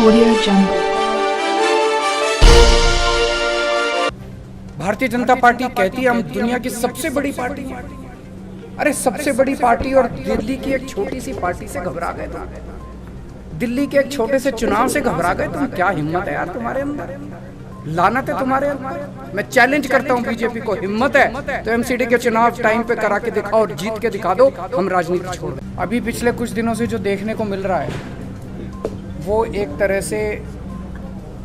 Audio Jungle। Bharatiya Janata party कहती है हम दुनिया की सबसे बड़ी पार्टी हैं। अरे सबसे बड़ी पार्टी और दिल्ली की एक छोटी सी पार्टी से घबरा गए तुम। दिल्ली के एक छोटे से चुनाव से घबरा गए तुम। क्या हिम्मत है यार तुम्हारे अंदर, लानत है तुम्हारे अंदर। मैं चैलेंज करता हूं बीजेपी को, हिम्मत है तो एमसीडी के चुनाव टाइम पे करा के दिखाओ और जीत के दिखा दो, हम राजनीति छोड़ दें। अभी पिछले कुछ दिनों से जो देखने को मिल रहा है वो एक तरह से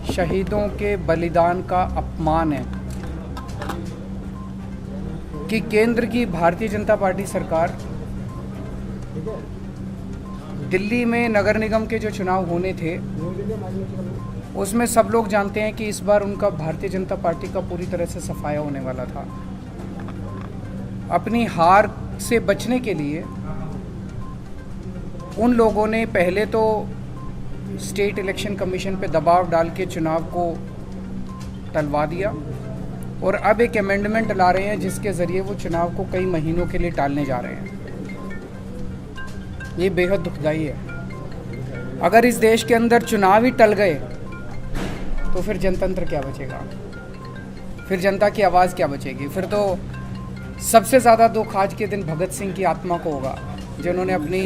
शहीदों के बलिदान का अपमान है कि केंद्र की भारतीय जनता पार्टी सरकार दिल्ली में नगर निगम के जो चुनाव होने थे उसमें सब लोग जानते हैं कि इस बार उनका भारतीय जनता पार्टी का पूरी तरह से सफाया होने वाला था। अपनी हार से बचने के लिए उन लोगों ने पहले तो स्टेट इलेक्शन कमीशन पे दबाव डाल के चुनाव को टलवा दिया और अब एक अमेंडमेंट ला रहे हैं जिसके ज़रिए वो चुनाव को कई महीनों के लिए टालने जा रहे हैं। ये बेहद दुखदाई है। अगर इस देश के अंदर चुनाव ही टल गए तो फिर जनतंत्र क्या बचेगा, फिर जनता की आवाज़ क्या बचेगी। फिर तो सबसे ज़्यादा दुख आज के दिन भगत सिंह की आत्मा को होगा जिन्होंने अपनी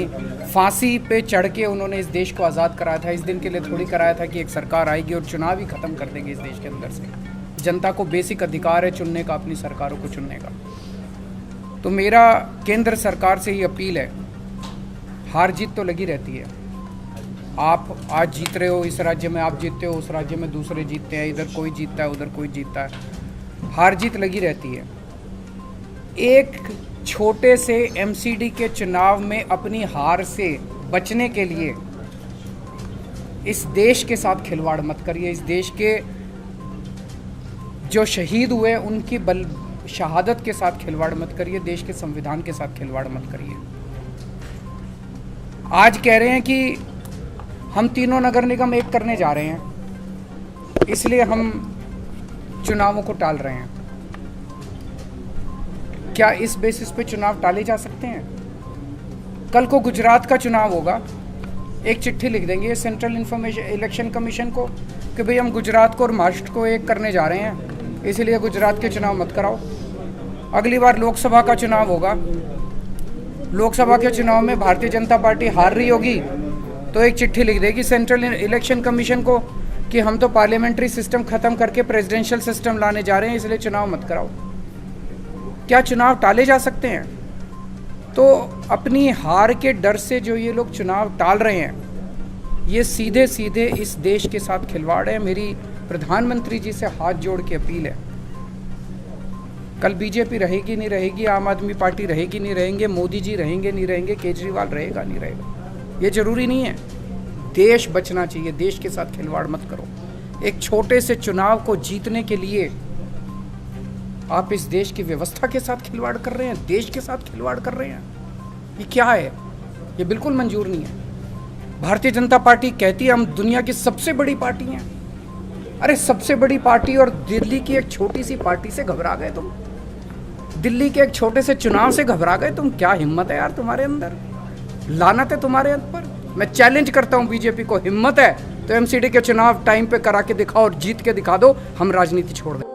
फांसी पे चढ़ के उन्होंने इस देश को आज़ाद कराया था। इस दिन के लिए थोड़ी कराया था कि एक सरकार आएगी और चुनाव ही ख़त्म कर देगी इस देश के अंदर से। जनता को बेसिक अधिकार है चुनने का, अपनी सरकारों को चुनने का। तो मेरा केंद्र सरकार से ही अपील है, हार जीत तो लगी रहती है। आप आज जीत रहे हो, इस राज्य में आप जीतते हो, उस राज्य में दूसरे जीतते हैं, इधर कोई जीतता है, उधर कोई जीतता है। हार जीत लगी रहती है। एक छोटे से एमसीडी के चुनाव में अपनी हार से बचने के लिए इस देश के साथ खिलवाड़ मत करिए। इस देश के जो शहीद हुए उनकी शहादत के साथ खिलवाड़ मत करिए। देश के संविधान के साथ खिलवाड़ मत करिए। आज कह रहे हैं कि हम तीनों नगर निगम एक करने जा रहे हैं, इसलिए हम चुनावों को टाल रहे हैं। क्या इस बेसिस पे चुनाव टाले जा सकते हैं? कल को गुजरात का चुनाव होगा, एक चिट्ठी लिख देंगे सेंट्रल इलेक्शन कमीशन को कि भाई हम गुजरात को और महाराष्ट्र को एक करने जा रहे हैं, इसलिए गुजरात के चुनाव मत कराओ। अगली बार लोकसभा का चुनाव होगा, लोकसभा के चुनाव में भारतीय जनता पार्टी हार रही होगी तो एक चिट्ठी लिख देगी सेंट्रल इलेक्शन कमीशन को कि हम तो पार्लियामेंट्री सिस्टम ख़त्म करके प्रेसिडेंशियल सिस्टम लाने जा रहे हैं, इसलिए चुनाव मत कराओ। क्या चुनाव टाले जा सकते हैं? तो अपनी हार के डर से जो ये लोग चुनाव टाल रहे हैं, ये सीधे सीधे इस देश के साथ खिलवाड़ है। मेरी प्रधानमंत्री जी से हाथ जोड़ के अपील है, कल बीजेपी रहेगी नहीं रहेगी, आम आदमी पार्टी रहेगी नहीं रहेंगे, मोदी जी रहेंगे नहीं रहेंगे, केजरीवाल रहेगा नहीं रहेगा, ये जरूरी नहीं है। देश बचना चाहिए, देश के साथ खिलवाड़ मत करो। एक छोटे से चुनाव को जीतने के लिए आप इस देश की व्यवस्था के साथ खिलवाड़ कर रहे हैं, देश के साथ खिलवाड़ कर रहे हैं। ये क्या है? ये बिल्कुल मंजूर नहीं है। भारतीय जनता पार्टी कहती है हम दुनिया की सबसे बड़ी पार्टी हैं। अरे सबसे बड़ी पार्टी और दिल्ली की एक छोटी सी पार्टी से घबरा गए तुम। दिल्ली के एक छोटे से चुनाव से घबरा गए तुम। क्या हिम्मत है यार तुम्हारे अंदर, लानत है तुम्हारे ऊपर। मैं चैलेंज करता हूं बीजेपी को, हिम्मत है तो एमसीडी के चुनाव टाइम पे करा के दिखाओ और जीत के दिखा दो, हम राजनीति छोड़ दें।